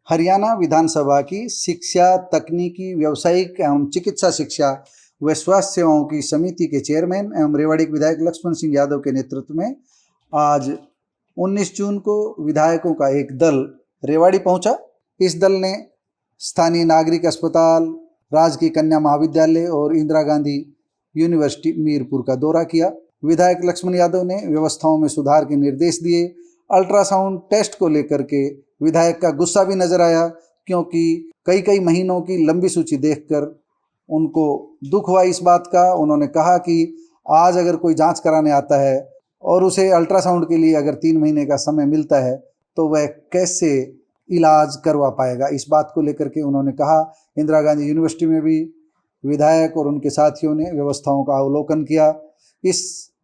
हरियाणा विधानसभा की शिक्षा, तकनीकी, व्यावसायिक एवं चिकित्सा शिक्षा व स्वास्थ्य सेवाओं की समिति के चेयरमैन एवं रेवाड़ी के विधायक लक्ष्मण सिंह यादव के नेतृत्व में आज 19 जून को विधायकों का एक दल रेवाड़ी पहुंचा। इस दल ने स्थानीय नागरिक अस्पताल, राजकीय कन्या महाविद्यालय और इंदिरा गांधी यूनिवर्सिटी मीरपुर का दौरा किया। विधायक लक्ष्मण यादव ने व्यवस्थाओं में सुधार के निर्देश दिए। अल्ट्रासाउंड टेस्ट को लेकर के विधायक का गुस्सा भी नजर आया, क्योंकि कई महीनों की लंबी सूची देखकर उनको दुख हुआ इस बात का। उन्होंने कहा कि आज अगर कोई जांच कराने आता है और उसे अल्ट्रासाउंड के लिए अगर 3 महीने का समय मिलता है तो वह कैसे इलाज करवा पाएगा। इस बात को लेकर के उन्होंने कहा। इंदिरा गांधी यूनिवर्सिटी में भी विधायक और उनके साथियों ने व्यवस्थाओं का अवलोकन किया। इस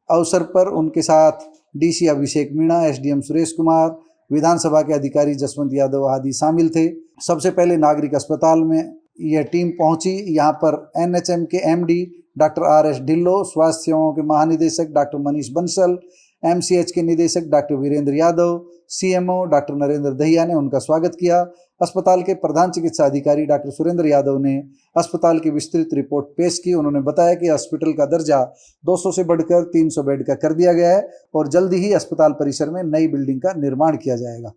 अवसर पर उनके साथ डीसी अभिषेक मीणा, एसडीएम सुरेश कुमार, विधानसभा के अधिकारी जसवंत यादव आदि शामिल थे। सबसे पहले नागरिक अस्पताल में यह टीम पहुंची। यहाँ पर एनएचएम के एमडी डॉक्टर आरएस ढिल्लो, स्वास्थ्य सेवाओं के महानिदेशक डॉक्टर मनीष बंसल, एमसीएच के निदेशक doctor Virendra Yadav, CMO doctor Narendra Dahiya ने उनका स्वागत किया। अस्पताल के प्रधान चिकित्सा अधिकारी डॉक्टर सुरेंद्र यादव ने अस्पताल की विस्तृत रिपोर्ट पेश की। उन्होंने बताया कि हॉस्पिटल का दर्जा 200 से बढ़कर 300 बेड का कर दिया गया है और जल्दी ही अस्पताल परिसर में नई बिल्डिंग का निर्माण किया जाएगा।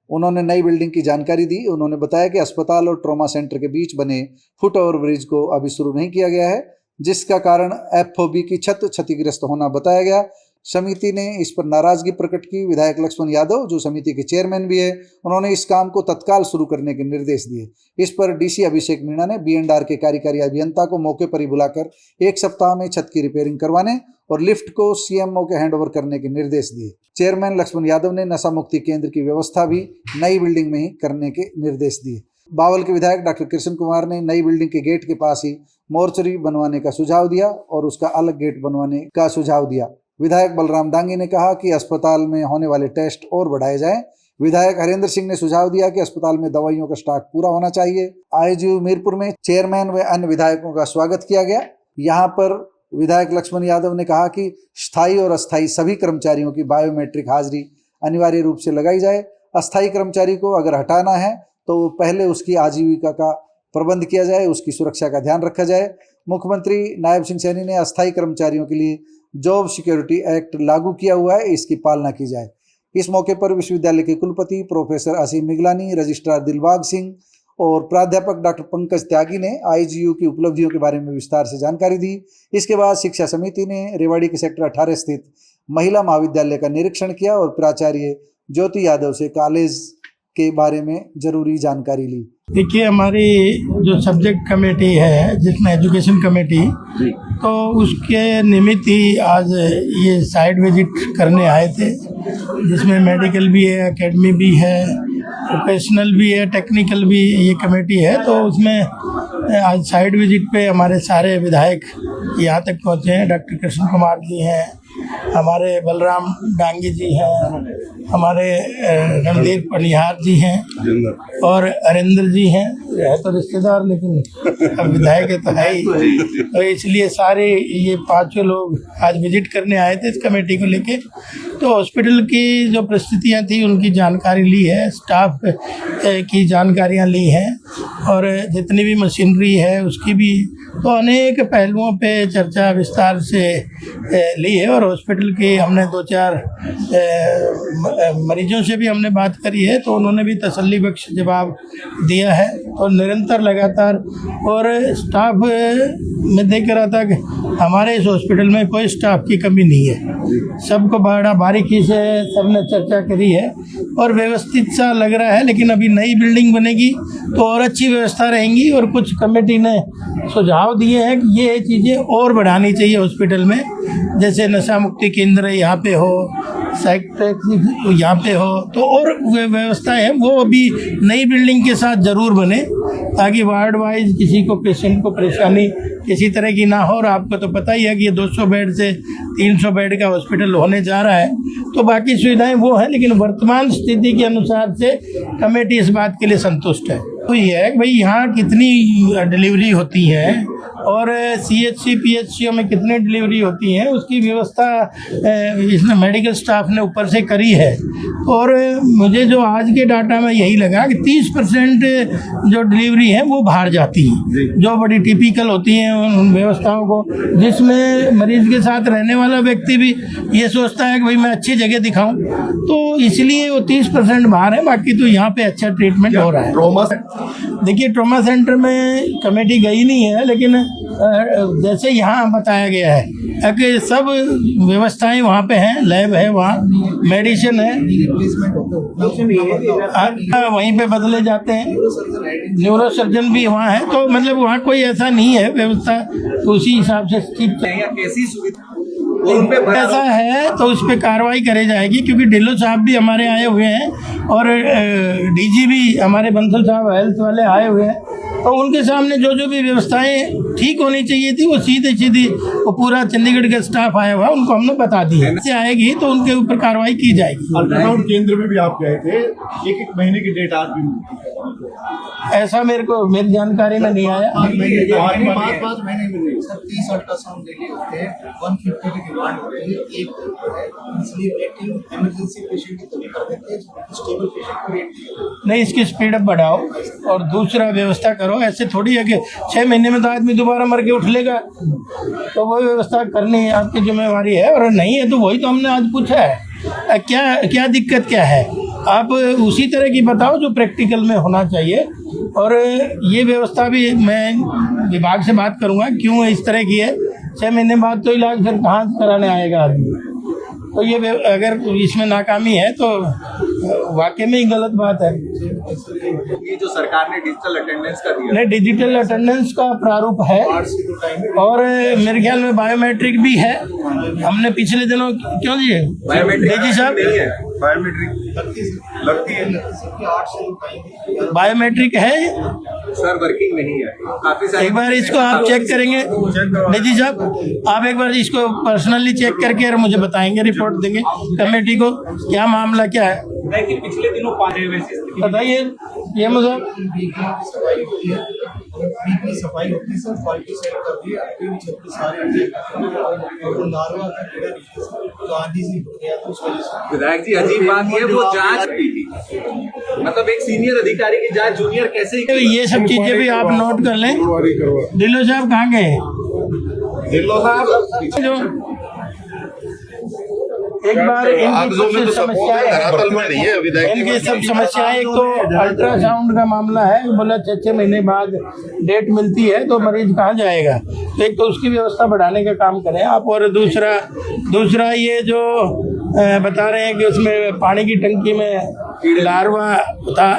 उन्होंने नई बिल्डिंग की जानकारी दी। उन्होंने बताया कि अस्पताल और ट्रॉमा सेंटर के बीच बने फुट ओवर ब्रिज को अभी शुरू नहीं किया गया है, जिसका कारण एफओबी की छत क्षतिग्रस्त होना बताया गया। समिति ने इस पर नाराजगी प्रकट की। विधायक लक्ष्मण यादव, जो समिति के चेयरमैन भी है, उन्होंने इस काम को तत्काल शुरू करने के निर्देश दिए। इस पर डीसी अभिषेक मीणा ने बीएंडआर के कार्यकारी अभियंता को मौके पर ही बुलाकर 1 सप्ताह में छत की रिपेयरिंग करवाने और लिफ्ट को सीएमओ के हैंडओवर करने के निर्देश दिए। चेयरमैन लक्ष्मण यादव ने नशा मुक्ति केंद्र की व्यवस्था भी नई बिल्डिंग में ही करने के निर्देश दिए। बावल के विधायक डॉक्टर कृष्ण कुमार ने नई बिल्डिंग के गेट के पास ही मोर्चरी बनवाने का सुझाव दिया और उसका अलग गेट बनवाने का सुझाव दिया। विधायक बलराम डांगी ने कहा कि अस्पताल में होने वाले टेस्ट और बढ़ाए जाएं। विधायक हरेंद्र सिंह ने सुझाव दिया कि अस्पताल में दवाइयों का स्टॉक पूरा होना चाहिए। आईजीयू मीरपुर में चेयरमैन व अन्य विधायकों का स्वागत किया गया। यहाँ पर विधायक लक्ष्मण यादव ने कहा कि स्थायी और अस्थायी सभी कर्मचारियों की बायोमेट्रिक हाजिरी अनिवार्य रूप से लगाई जाए। अस्थायी कर्मचारी को अगर हटाना है तो पहले उसकी आजीविका का प्रबंध किया जाए, उसकी सुरक्षा का ध्यान रखा जाए। मुख्यमंत्री नायब सिंह सैनी ने अस्थायी कर्मचारियों के लिए जॉब सिक्योरिटी एक्ट लागू किया हुआ है, इसकी पालना की जाए। इस मौके पर विश्वविद्यालय के कुलपति प्रोफेसर असीम मिगलानी, रजिस्ट्रार दिलबाग सिंह और प्राध्यापक डॉक्टर पंकज त्यागी ने आईजीयू की उपलब्धियों के बारे में विस्तार से जानकारी दी। इसके बाद शिक्षा समिति ने रेवाड़ी के सेक्टर 18 स्थित महिला महाविद्यालय का निरीक्षण किया और प्राचार्य ज्योति यादव से कॉलेज के बारे में जरूरी जानकारी ली। देखिए, हमारी जो सब्जेक्ट कमेटी है, जिसमें एजुकेशन कमेटी, तो उसके निमित्त ही आज ये साइट विजिट करने आए थे, जिसमें मेडिकल भी है, एकेडमी भी है, प्रोफेशनल भी है, टेक्निकल भी ये कमेटी है। तो उसमें आज साइट विजिट पे हमारे सारे विधायक यहाँ तक पहुँचे हैं। डॉक्टर कृष्ण कुमार जी हैं, हमारे बलराम डांगी जी हैं, हमारे रणदीप पनिहार जी हैं और हरेंद्र जी हैं। है तो रिश्तेदार, लेकिन अब विधायक तो है ही, तो इसलिए सारे ये 5 लोग आज विजिट करने आए थे इस कमेटी को लेके। तो हॉस्पिटल की जो परिस्थितियाँ थी उनकी जानकारी ली है, स्टाफ की जानकारियाँ ली हैं और जितनी भी मशीनरी है उसकी भी, तो अनेक पहलुओं पे चर्चा विस्तार से ली है। और हॉस्पिटल की हमने 2-4 मरीजों से भी हमने बात करी है, तो उन्होंने भी तसल्ली बख्श जवाब दिया है। तो निरंतर लगातार, और स्टाफ में देख रहा था कि हमारे इस हॉस्पिटल में कोई स्टाफ की कमी नहीं है। सबको बड़ा बारीकी से सबने चर्चा करी है और व्यवस्थित सा लग रहा है। लेकिन अभी नई बिल्डिंग बनेगी तो और अच्छी व्यवस्था रहेंगी। और कुछ कमेटी ने सुझाव दिए हैं कि ये चीज़ें और बढ़ानी चाहिए हॉस्पिटल में, जैसे नशा मुक्ति केंद्र यहाँ पे हो, साइकियाट्रिक यहाँ पे हो, तो और व्यवस्थाएं हैं वो अभी नई बिल्डिंग के साथ ज़रूर बने, ताकि वार्ड वाइज किसी को, पेशेंट को परेशानी किसी तरह की ना हो। और आपको तो पता ही है कि ये 200 बेड से 300 बेड का हॉस्पिटल होने जा रहा है, तो बाकी सुविधाएं वो हैं। लेकिन वर्तमान स्थिति के अनुसार से कमेटी इस बात के लिए संतुष्ट है। तो ये है कि भाई यहाँ कितनी डिलीवरी होती है और CHC PHCO में कितने डिलीवरी होती हैं उसकी व्यवस्था इसने मेडिकल स्टाफ ने ऊपर से करी है। और मुझे जो आज के डाटा में यही लगा कि 30% जो डिलीवरी है वो बाहर जाती है, जो बड़ी टिपिकल होती हैं उन व्यवस्थाओं को, जिसमें मरीज के साथ रहने वाला व्यक्ति भी ये सोचता है कि भाई मैं अच्छी जगह दिखाऊं, तो इसलिए वो 30% बाहर है। बाकी तो यहाँ पे अच्छा ट्रीटमेंट हो रहा है। ट्रॉमा देखिए ट्रॉमा सेंटर में कमेटी गई नहीं है, लेकिन जैसे यहाँ बताया गया है कि सब व्यवस्थाएं वहाँ पे हैं, लैब है, वहाँ मेडिसिन है, वहीं पे बदले जाते हैं, न्यूरो सर्जन भी वहाँ है। तो मतलब वहाँ कोई ऐसा नहीं है, व्यवस्था उसी हिसाब से ठीक कैसी सुविधा ऐसा है तो उस पर कार्रवाई करी जाएगी, क्योंकि ढिल्लो साहब भी हमारे आए हुए हैं और DG भी हमारे बंसल साहब हेल्थ वाले आए हुए हैं। तो उनके सामने जो जो भी व्यवस्थाएं ठीक होनी चाहिए थी वो सीधी वो पूरा चंडीगढ़ का स्टाफ आया हुआ उनको हमने बता दी है। से आएगी तो उनके ऊपर कार्रवाई की जाएगी। अल्ट्रासाउंड केंद्र में भी आप गए थे, एक महीने की डेट आज भी ऐसा मेरी जानकारी में नहीं आया। 5 महीने में नहीं। 30 अल्ट्रासाउंड डेली होते हैं, 150 की डिमांड होती है, एक है, इसलिए रेटिंग इमरजेंसी पेशेंट की कमी कर देते हैं, स्टेबल पेशेंट को रेट नहीं, इसकी स्पीड अप बढ़ाओ और दूसरा व्यवस्था करो। ऐसे थोड़ी है कि 6 महीने में तो आदमी दोबारा मर के उठ लेगा, तो वो व्यवस्था करनी आपकी जिम्मेवारी है। और नहीं है तो वही तो हमने आज पूछा है, क्या दिक्कत क्या है, आप उसी तरह की बताओ जो प्रैक्टिकल में होना चाहिए। और ये व्यवस्था भी मैं विभाग से बात करूँगा क्यों इस तरह की है। 6 महीने बाद तो इलाज फिर कहाँ कराने आएगा आदमी। तो ये अगर इसमें नाकामी है तो वाकई में ही गलत बात है। ये जो सरकार ने डिजिटल अटेंडेंस का दिया, नहीं, डिजिटल अटेंडेंस का प्रारूप है और मेरे ख्याल में बायोमेट्रिक भी है। हमने पिछले दिनों क्यों दिए बायोमेट्रिक जी साहब, नहीं है, बायोमेट्रिक लगती है, बायोमेट्रिक है सर वर्किंग नहीं है। काफी सारी एक बार इसको आप चेक करेंगे जी साहब, आप एक बार इसको पर्सनली चेक करके और मुझे बताएंगे, रिपोर्ट देंगे कमेटी को क्या मामला क्या है। पिछले दिनों बताइए ये मुझे सफाई होती है सर, क्वालिटी सेट कर दी, अभी भी सारे और लार्वा का कीड़ा तो आधी से हो गया, तो उस वजह से विधायक जी अजीब बात है, वो जांच की थी, मतलब एक सीनियर अधिकारी की जांच जूनियर कैसे ही। ये सब चीजें भी आप नोट कर लें। ढिल्लो साहब कहाँ गए? ढिल्लो साहब जो एक बार इनकी कुछ समस्याएं, इनकी सब समस्याएं, एक तो अल्ट्रासाउंड का मामला है, बोला 6 महीने बाद डेट मिलती है तो मरीज कहाँ जाएगा। तो एक तो उसकी व्यवस्था बढ़ाने का काम करें आप। और दूसरा ये जो बता रहे हैं कि उसमें पानी की टंकी में लार्वा था,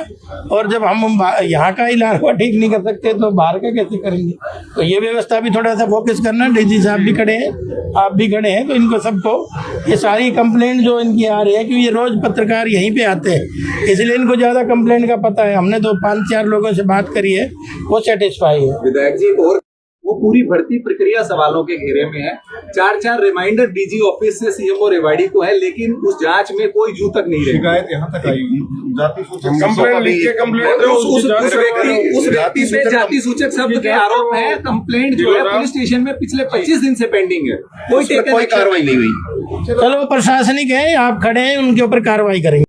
और जब हम यहाँ का ही लार्वा ठीक नहीं कर सकते तो बाहर का कैसे करेंगे। तो ये व्यवस्था भी थोड़ा सा फोकस करना। DG साहब भी खड़े हैं, आप भी खड़े हैं, तो इनको सबको ये सारी कंप्लेंट जो इनकी आ रही है, क्योंकि ये रोज़ पत्रकार यहीं पे आते हैं इसलिए इनको ज़्यादा कंप्लेंट का पता है। हमने 2-5-4 लोगों से बात करी है, वो सेटिस्फाई है। विधायक जी और वो पूरी भर्ती प्रक्रिया सवालों के घेरे में है। 4 रिमाइंडर DG ऑफिस से CMO रेवाड़ी को है, लेकिन उस जांच में कोई जू तक नहीं रही। शिकायत यहाँ तक आई, जाति सूचक उस व्यक्ति पे जाति सूचक शब्द के आरोप है। कंप्लेंट जो है पुलिस स्टेशन में पिछले 25 दिन से पेंडिंग है, कोई कार्रवाई नहीं हुई। चलो प्रशासनिक है, आप खड़े हैं, उनके ऊपर कार्रवाई करेंगे।